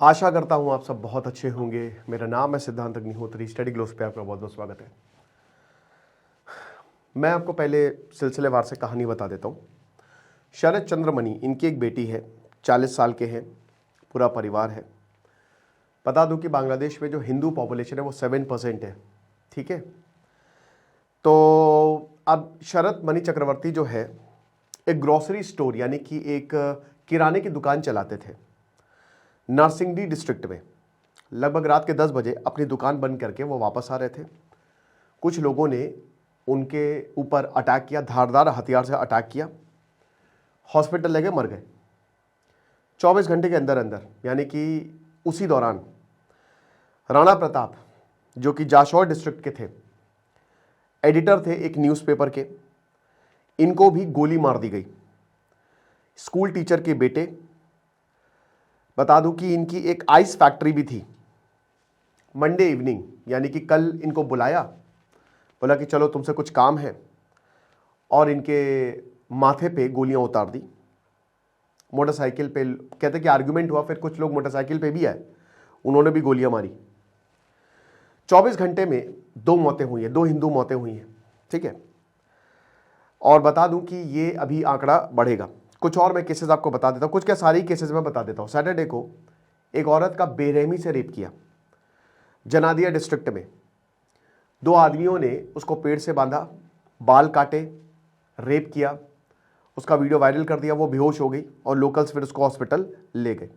आशा करता हूँ आप सब बहुत अच्छे होंगे। मेरा नाम है सिद्धांत अग्निहोत्री। स्टडी ग्लोस पे आपका बहुत बहुत स्वागत है। मैं आपको पहले सिलसिलेवार से कहानी बता देता हूँ। शरद चंद्रमणि, इनकी एक बेटी है, 40 साल के हैं, पूरा परिवार है। बता दूं कि बांग्लादेश में जो हिंदू पॉपुलेशन है वो 7% है। ठीक है, तो अब शरद मणि चक्रवर्ती जो है एक ग्रोसरी स्टोर यानी कि एक किराने की दुकान चलाते थे नारसिंगडी डिस्ट्रिक्ट में। लगभग रात के 10 बजे अपनी दुकान बंद करके वो वापस आ रहे थे। कुछ लोगों ने उनके ऊपर अटैक किया, धारदार हथियार से अटैक किया, हॉस्पिटल ले गए, मर गए 24 घंटे के अंदर अंदर। यानी कि उसी दौरान राणा प्रताप, जो कि जाशौर डिस्ट्रिक्ट के थे, एडिटर थे एक न्यूज़पेपर के, इनको भी गोली मार दी गई। स्कूल टीचर के बेटे, बता दूं कि इनकी एक आइस फैक्ट्री भी थी। मंडे इवनिंग यानी कि कल इनको बुलाया, बोला कि चलो तुमसे कुछ काम है, और इनके माथे पे गोलियां उतार दी। मोटरसाइकिल पे, कहते कि आर्गुमेंट हुआ, फिर कुछ लोग मोटरसाइकिल पे भी आए, उन्होंने भी गोलियां मारी। 24 घंटे में 2 मौतें हुई हैं, 2 हिंदू मौतें हुई हैं। ठीक है, और बता दूं कि ये अभी आंकड़ा बढ़ेगा। कुछ और मैं केसेस आपको बता देता हूं, कुछ क्या सारी केसेस मैं बता देता हूं। सैटरडे को एक औरत का बेरहमी से रेप किया जनादिया डिस्ट्रिक्ट में। 2 आदमियों ने उसको पेड़ से बांधा, बाल काटे, रेप किया, उसका वीडियो वायरल कर दिया। वो बेहोश हो गई और लोकल्स फिर उसको हॉस्पिटल ले गए।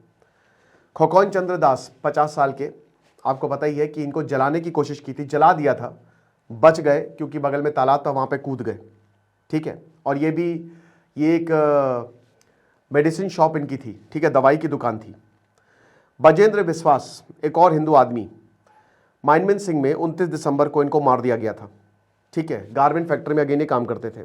खोकौन चंद्र दास 50 साल के, आपको पता ही है कि इनको जलाने की कोशिश की थी, जला दिया था, बच गए क्योंकि बगल में तालाब था, वहां पे कूद गए। ठीक है, और ये एक मेडिसिन शॉप इनकी थी। ठीक है, दवाई की दुकान थी। बजेंद्र विश्वास, एक और हिंदू आदमी, माइनमेन सिंह में 29 दिसंबर को इनको मार दिया गया था। ठीक है, गारमेंट फैक्ट्री में अगेन काम करते थे।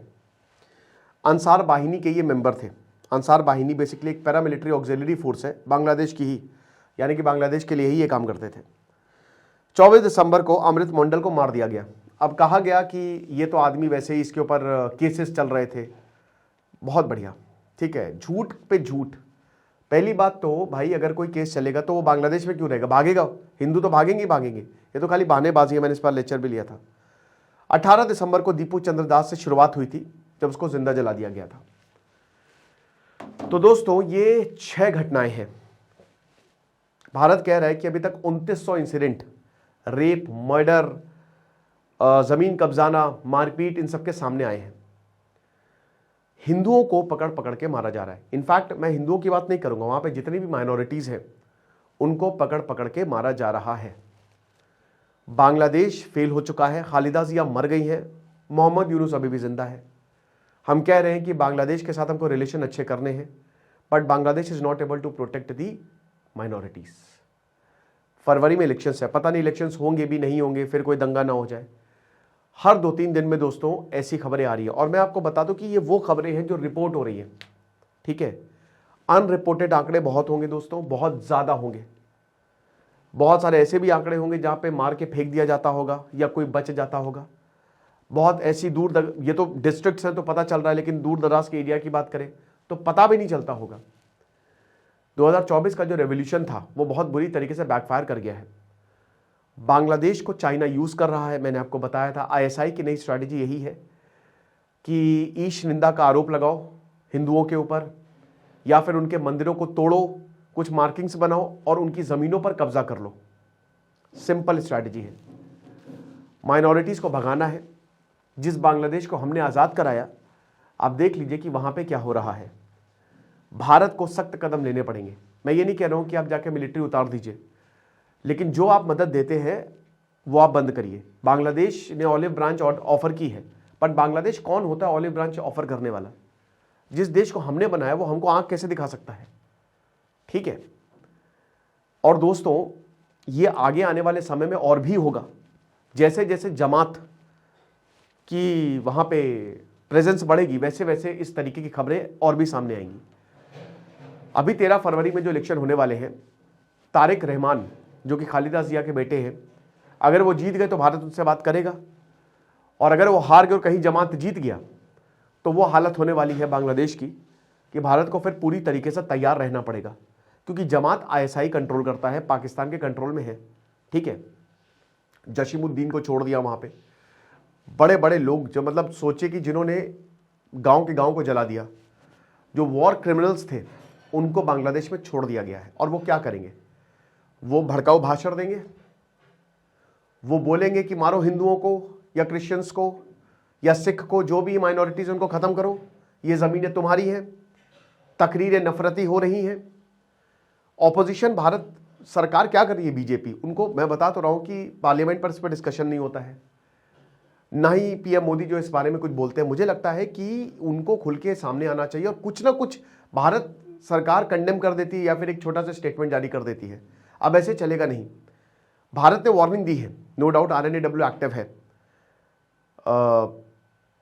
अंसार बाहिनी के ये मेंबर थे। अंसार बाहिनी बेसिकली एक पैरामिलिट्री ऑक्सिलरी फोर्स है, बांग्लादेश की ही, यानी कि बांग्लादेश के लिए ही ये काम करते थे। 24 दिसंबर को अमृत मंडल को मार दिया गया। अब कहा गया कि ये तो आदमी वैसे ही, इसके ऊपर केसेस चल रहे थे। बहुत बढ़िया। ठीक है, झूठ पे झूठ। पहली बात तो भाई, अगर कोई केस चलेगा तो वो बांग्लादेश में क्यों रहेगा, भागेगा। हिंदू तो भागेंगे ही भागेंगे, ये तो खाली बहानेबाजी है। मैंने इस पर लेक्चर भी लिया था। 18 दिसंबर को दीपू चंद्र दास से शुरुआत हुई थी, जब उसको जिंदा जला दिया गया था। तो दोस्तों, ये 6 घटनाएं हैं। भारत कह रहा है कि अभी तक 2900 इंसिडेंट, रेप, मर्डर, जमीन कब्जाना, मारपीट, इन सबके सामने आए हैं। हिंदुओं को पकड़ पकड़ के मारा जा रहा है। इनफैक्ट मैं हिंदुओं की बात नहीं करूंगा, वहां पे जितनी भी माइनॉरिटीज हैं उनको पकड़ पकड़ के मारा जा रहा है। बांग्लादेश फेल हो चुका है। खालिदा जिया मर गई है, मोहम्मद यूनुस अभी भी जिंदा है। हम कह रहे हैं कि बांग्लादेश के साथ हमको रिलेशन अच्छे करने हैं, but Bangladesh is not able to protect the minorities. फरवरी में इलेक्शंस है, पता नहीं इलेक्शंस होंगे भी नहीं होंगे, फिर कोई दंगा ना हो जाए। हर 2-3 दिन में दोस्तों ऐसी खबरें आ रही है, और मैं आपको बता दूं कि ये वो खबरें हैं जो रिपोर्ट हो रही हैं। ठीक है, अनरिपोर्टेड आंकड़े बहुत होंगे दोस्तों, बहुत ज्यादा होंगे। बहुत सारे ऐसे भी आंकड़े होंगे जहां पे मार के फेंक दिया जाता होगा या कोई बच जाता होगा। बहुत ऐसी ये तो डिस्ट्रिक्ट्स हैं तो पता चल रहा है, लेकिन दूर दराज के एरिया की बात करें तो पता भी नहीं चलता होगा। 2024 का जो रेवोल्यूशन था वो बहुत बुरी तरीके से बैकफायर कर गया है। बांग्लादेश को चाइना यूज कर रहा है। मैंने आपको बताया था, आईएसआई की नई स्ट्रैटेजी यही है कि ईश निंदा का आरोप लगाओ हिंदुओं के ऊपर, या फिर उनके मंदिरों को तोड़ो, कुछ मार्किंग्स बनाओ और उनकी जमीनों पर कब्जा कर लो। सिंपल स्ट्रैटेजी है। माइनॉरिटीज को भगाना है। जिस बांग्लादेश को हमने आजाद कराया, आप देख लीजिए कि वहां पे क्या हो रहा है। भारत को सख्त कदम लेने पड़ेंगे। मैं ये नहीं कह रहा हूं कि आप जाके मिलिट्री उतार दीजिए, लेकिन जो आप मदद देते हैं वो आप बंद करिए। बांग्लादेश ने ऑलिव ब्रांच ऑफर की है, बट बांग्लादेश कौन होता है ऑलिव ब्रांच ऑफर करने वाला? जिस देश को हमने बनाया वो हमको आंख कैसे दिखा सकता है? ठीक है, और दोस्तों ये आगे आने वाले समय में और भी होगा। जैसे जैसे जमात की वहां पे प्रेजेंस बढ़ेगी, वैसे वैसे इस तरीके की खबरें और भी सामने आएंगी। अभी 13 फरवरी में जो इलेक्शन होने वाले हैं, तारिक रहमान जो कि खालिदा जिया के बेटे हैं, अगर वो जीत गए तो भारत उनसे बात करेगा, और अगर वो हार गए और कहीं जमात जीत गया तो वो हालत होने वाली है बांग्लादेश की कि भारत को फिर पूरी तरीके से तैयार रहना पड़ेगा। क्योंकि जमात आईएसआई कंट्रोल करता है, पाकिस्तान के कंट्रोल में है, ठीक है। जशीमुद्दीन को छोड़ दिया वहां पे, बड़े बड़े लोग जो मतलब सोचे कि जिन्होंने गांव के गांव को जला दिया, जो वॉर क्रिमिनल्स थे, उनको बांग्लादेश में छोड़ दिया गया है। और वो क्या करेंगे? वो भड़काऊ भाषण देंगे, वो बोलेंगे कि मारो हिंदुओं को या क्रिश्चियंस को या सिख को, जो भी माइनॉरिटीज उनको खत्म करो, ये जमीनें तुम्हारी हैं। तकरीरें नफरती हो रही हैं। ऑपोजिशन भारत सरकार क्या कर रही है, बीजेपी, उनको मैं बता तो रहा हूं कि पार्लियामेंट पर इस पर डिस्कशन नहीं होता है, ना ही पीएम मोदी जो इस बारे में कुछ बोलते हैं। मुझे लगता है कि उनको खुल के सामने आना चाहिए और कुछ ना कुछ भारत सरकार कंडेम कर देती है या फिर एक छोटा सा स्टेटमेंट जारी कर देती है। अब ऐसे चलेगा नहीं। भारत ने वार्निंग दी है, नो डाउट RNAW एक्टिव है।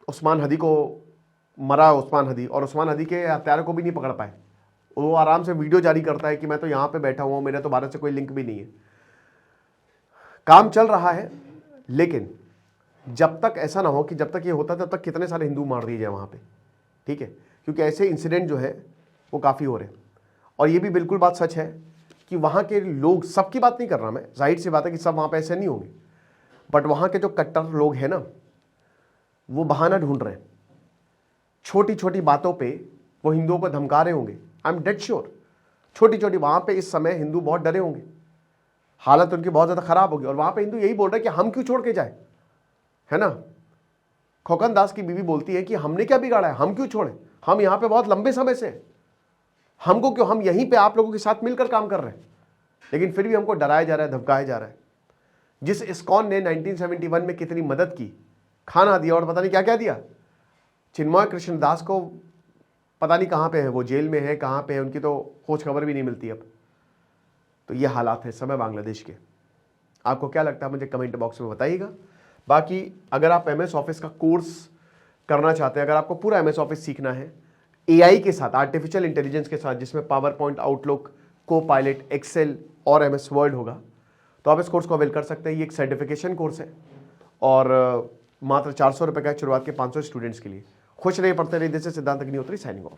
उस्मान हदी को मरा, उस्मान हदी, और उस्मान हदी के हत्यारों को भी नहीं पकड़ पाए। वो आराम से वीडियो जारी करता है कि मैं तो यहां पे बैठा हुआ हूं, मेरे तो भारत से कोई लिंक भी नहीं है। काम चल रहा है, लेकिन जब तक ऐसा ना हो कि जब तक ये होता तब तक कितने सारे हिंदू मार दिए जाए वहां पे, ठीक है, क्योंकि ऐसे इंसिडेंट जो है वो काफ़ी हो रहे हैं। और ये भी बिल्कुल बात सच है कि वहाँ के लोग, सबकी बात नहीं कर रहा मैं, जाहिर सी बात है कि सब वहाँ पे ऐसे नहीं होंगे, बट वहाँ के जो कट्टर लोग हैं ना, वो बहाना ढूंढ रहे हैं। छोटी छोटी बातों पे वो हिंदुओं को धमका रहे होंगे, आई एम डेड श्योर। छोटी छोटी वहाँ पे इस समय हिंदू बहुत डरे होंगे, हालत उनकी बहुत ज़्यादा खराब होगी। और वहाँ पे हिंदू यही बोल रहे हैं कि हम क्यों छोड़ के जाए, है ना। खोकन दास की बीवी बोलती है कि हमने क्या बिगाड़ा है, हम क्यों छोड़े, हम यहाँ पे बहुत लंबे समय से हैं, हमको क्यों, हम यहीं पे आप लोगों के साथ मिलकर काम कर रहे हैं, लेकिन फिर भी हमको डराया जा रहा है, धमकाया जा रहा है। जिस इस्कॉन ने 1971 में कितनी मदद की, खाना दिया और पता नहीं क्या क्या दिया, चिन्मय कृष्णदास को पता नहीं कहाँ पे है, वो जेल में है, कहाँ पे है, उनकी तो खोज खबर भी नहीं मिलती अब। तो ये हालात है समय बांग्लादेश के। आपको क्या लगता है मुझे कमेंट बॉक्स में बताइएगा। बाकी अगर आप MS ऑफिस का कोर्स करना चाहते हैं, अगर आपको पूरा MS ऑफिस सीखना है AI के साथ, आर्टिफिशियल इंटेलिजेंस के साथ, जिसमें PowerPoint, आउटलुक, Copilot, Excel और MS वर्ड होगा, तो आप इस कोर्स को अवेल कर सकते हैं। ये एक सर्टिफिकेशन कोर्स है और मात्र 400 रुपये का शुरुआत के 500 स्टूडेंट्स के लिए। खुश रहिए, पढ़ते रहिए। दिस इज सिद्धांत अग्निहोत्री साइनिंग ऑफ।